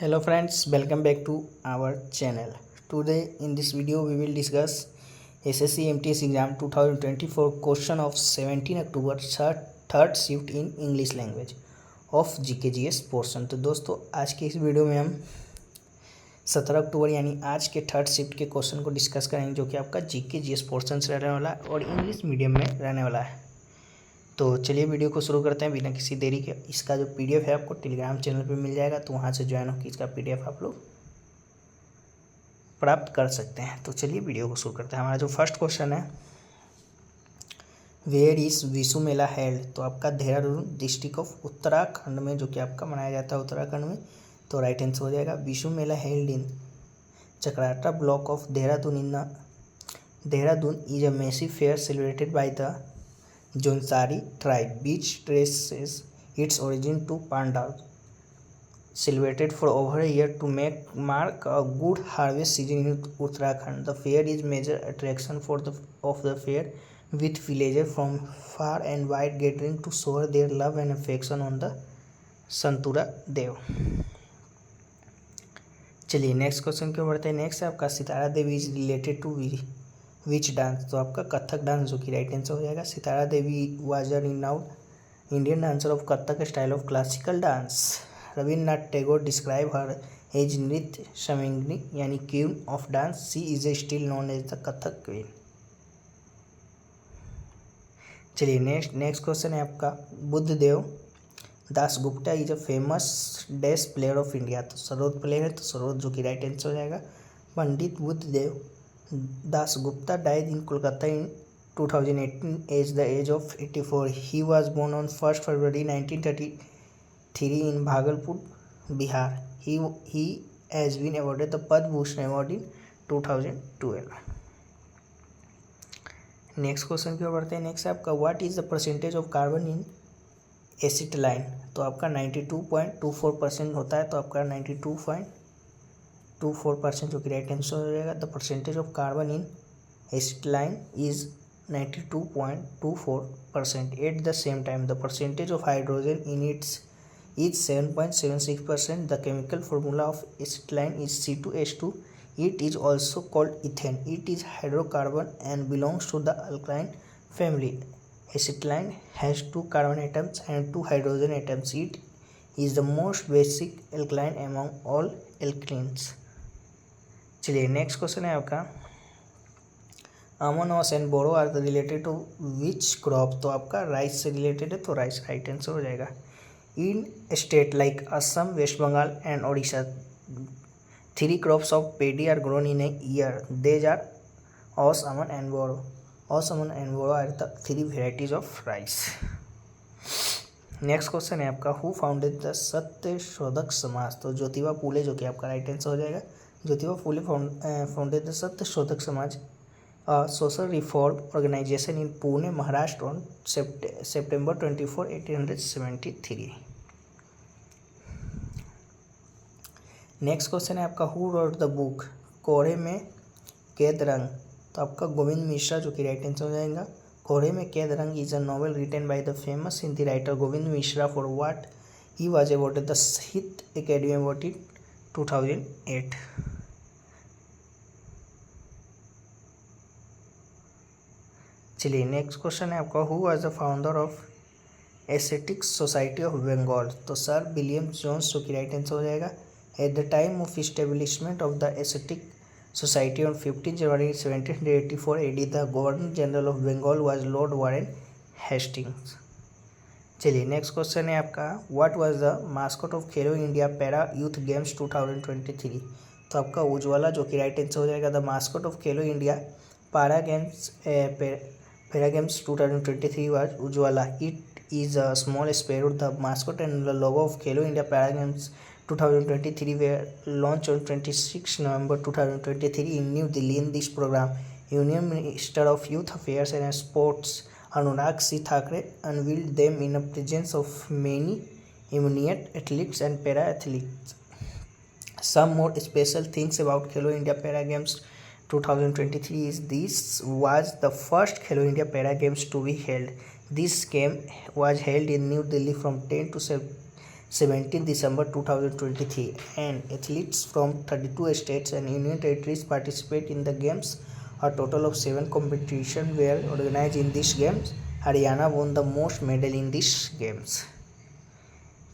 Hello friends, welcome back to our channel. Today in this video we will discuss SSC MTS exam 2024 question of 17 October third shift in English language of GKGS portion। तो दोस्तों आज के इस video में हम 17 अक्टूबर यानी आज के थर्ड शिफ्ट के क्वेश्चन को डिस्कस करेंगे जो कि आपका GKGS पोर्शन से रहने वाला है और इंग्लिश मीडियम में रहने वाला है। तो चलिए वीडियो को शुरू करते हैं बिना किसी देरी के। इसका जो पीडीएफ है आपको टेलीग्राम चैनल पे मिल जाएगा, तो वहाँ से ज्वाइन होकर इसका पीडीएफ आप लोग प्राप्त कर सकते हैं। तो चलिए वीडियो को शुरू करते हैं। हमारा जो फर्स्ट क्वेश्चन है, where is Vishu mela held, तो आपका देहरादून डिस्ट्रिक्ट ऑफ उत्तराखंड में जो कि आपका मनाया जाता है उत्तराखंड में, तो राइट आंसर हो जाएगा Vishu mela held in Chakrata block of Dehradun in Dehradun is a massive fair celebrated by the Jonsari tribe, which traces its origin to pandas, celebrated for over a year to mark a good harvest season in Uttarakhand. The fair is major attraction of the fair, with villagers from far and wide gathering to show their love and affection on the Santura Dev. चलिए next question क्यों बढ़ते हैं। Next है आपका Sitara Devi is related to which dance, तो आपका Kathak dance जो कि राइट आंसर हो जाएगा। Sitara Devi was a renowned Indian dancer of Kathak style of classical dance. Rabindranath Tagore describe her as Nritya शमिंगनी यानी queen of dance. She is a still known as the Kathak queen. चलिए next question है आपका Buddhadev Dasgupta is a famous dash player of India, तो sarod player है, तो सरोद जो कि राइट आंसर हो जाएगा। पंडित Buddhadev Dasgupta died in Kolkata in 2018 at the age of 84. He was born on 1st February 1933 in Bhagalpur, Bihar. He has been awarded the Padma Bhushan Award in 2012. Next question की ओर बढ़ते हैं। Next है आपका what is the percentage of carbon in acetylene, तो आपका 92.24% होता है, तो आपका 92.24% जो कि राइट आंसर हो जाएगा। The percentage of carbon in acetylene is 92.24%। At the same time the percentage of hydrogen in its is 7.76%। The chemical formula of acetylene is C2H2। It is also called ethane. It is hydrocarbon and belongs to the alkyne family. Acetylene has 2 carbon atoms and 2 hydrogen atoms. It is the most basic alkaline among all alkalines. चलिए next question है आपका अमोनोस and Boro are related to which crop, तो आपका rice से related है, तो rice right answer हो जाएगा। In state like Assam, West Bengal and Odisha 3 crops of paddy are grown in a year. These are Aus, Aman and Boro. Aus, Aman and Boro are the 3 varieties of rice. Next question है आपका who founded the Satya Shodhak समाज, तो ज्योतिबा फूले जो कि आपका राइट आंसर हो जाएगा। Jyotiba Phule founded the Satya Shodhak Samaj social reform organisation in Pune Maharashtra on September 24, 1873। Next question है आपका हु रोट द बुक कोहरे में कैद रंग, तो आपका गोविंद मिश्रा जो कि राइट आंसर हो जाएगा। कोहरे Mein Kaid Rang is a novel written by the famous Hindi writer Govind Mishra for what he was awarded the Sahitya academy award in 2008। चलिए नेक्स्ट क्वेश्चन है आपका who was the founder of Asiatic Society of Bengal, तो सर विलियम जोन्स जो कि right answer हो जाएगा। At the time of establishment of the Asiatic society on 15 January 1784 AD the governor general of Bengal was lord Warren Hastings. चलिए next question है आपका what was the mascot of Khelo India para youth games 2023, तो आपका उज्ज्वला जो कि right answer हो जाएगा। The mascot of Khelo India para games 2023 was Ujjwala. It is a small sparrow. The mascot and the logo of Khelo India Para Games 2023 were launched on 26 November 2023 in New Delhi. In this program, Union Minister of Youth Affairs and Sports Anurag C. Thakre unveiled them in the presence of many eminent athletes and para-athletes. Some more special things about Khelo India Para Games 2023 is this was the first Khelo India Para Games to be held. This game was held in New Delhi from 10 to 17 December 2023, and athletes from 32 states and union territories participate in the games. A total of 7 competitions were organized in these games. Haryana won the most medal in these games.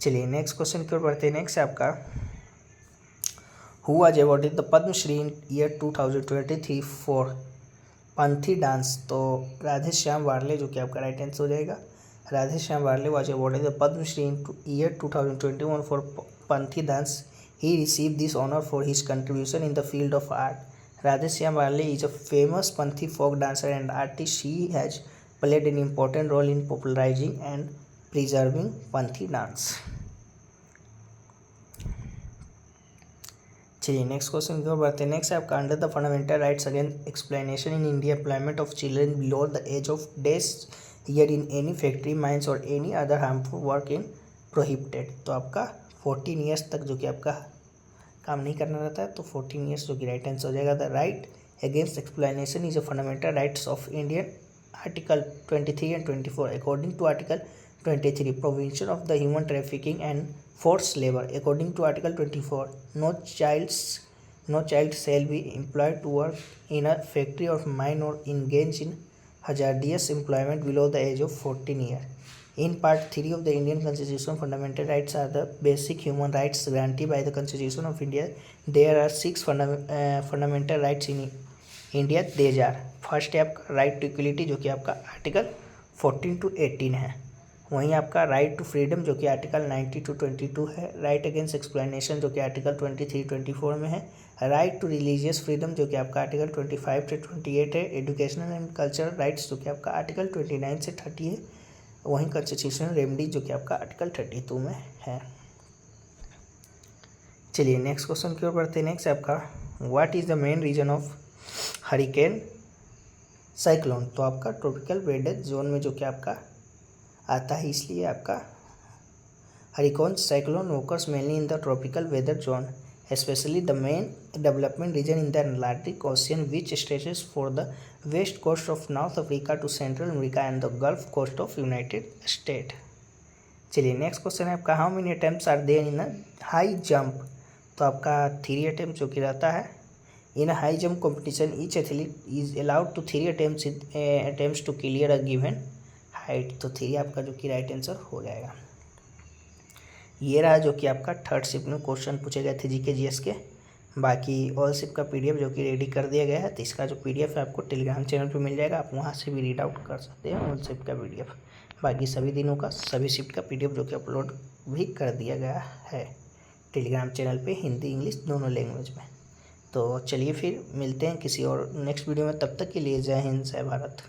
चलिए next question की ओर बढ़ते हैं. Next है आपका who was awarded the Padmashri in year 2023 for Panthi dance. तो राधे श्याम वार्ले जो कि आपका राइट आंसर हो जाएगा. राधे श्याम वार्ले was awarded the Padma Shri in year 2021 for Panthi dance. He received this honor for his contribution in the field of art. Radhe Shyam Warle is a famous Panthi folk dancer and artist. She has played an important role in popularizing and preserving Panthi dance. चलिए next question की ओर बढ़ते हैं. Next है आपका under the fundamental rights against explanation in India employment of children below the age of days year in any factory mines or any other harmful work in prohibited. तो आपका 14 years तक जो कि आपका काम नहीं करना रहता है, तो 14 ईयर्स जो कि राइट आंसर हो जाएगा. The right against explanation is a fundamental rights of Indian article 23 and 24. According to article 23, provision of the human trafficking and forced labor. According to Article 24, no child shall be employed to work in a factory or mine or engage in hazardous employment below the age of 14 years. In Part 3 of the Indian Constitution, fundamental rights are the basic human rights granted by the Constitution of India. There are 6 fundamental rights in India. These are first है आपका right to equality जो कि आपका article 14 to 18 है. वहीं आपका right to freedom जो कि आर्टिकल 90 to 22 है. राइट अगेंस्ट एक्सप्लेनेशन जो कि आर्टिकल 23-24 में है. राइट टू रिलीजियस फ्रीडम जो कि आपका आर्टिकल 25 से 28 है. एजुकेशनल एंड कल्चरल राइट्स जो कि आपका आर्टिकल 29 से 30 है. वहीं कॉन्स्टिट्यूशनल रेमेडी जो कि आपका आर्टिकल 32 में है. चलिए नेक्स्ट क्वेश्चन की ओर बढ़ते हैं. नेक्स्ट आपका what is the main reason of hurricane cyclone. तो आपका ट्रॉपिकल वेदर जोन में जो कि आपका आता है, इसलिए आपका hurricane cyclone occurs mainly in the tropical weather zone, specially the main development region in the Atlantic ocean which stretches for the west coast of north Africa to central America and the gulf coast of United State. चलिए next question है आपका how many attempts are there in a high jump. तो आपका 3 attempt जो कि रहता है in a high jump competition. Each athlete is allowed to 3 attempts to clear a given height. तो 3 आपका जो कि राइट आंसर हो जाएगा. ये रहा जो कि आपका थर्ड शिफ्ट में क्वेश्चन पूछे गए थे जीके जीएस के. बाकी ऑल शिफ्ट का पीडीएफ जो कि रेडी कर दिया गया है, तो इसका जो पीडीएफ है आपको टेलीग्राम चैनल पे मिल जाएगा. आप वहाँ से भी रीड आउट कर सकते हैं ऑल शिफ्ट का पीडीएफ. बाकी सभी दिनों का सभी शिफ्ट का पीडीएफ जो कि अपलोड भी कर दिया गया है टेलीग्राम चैनल पे, हिंदी इंग्लिश दोनों लैंग्वेज में. तो चलिए फिर मिलते हैं किसी और नेक्स्ट वीडियो में. तब तक के लिए जय हिंद जय भारत.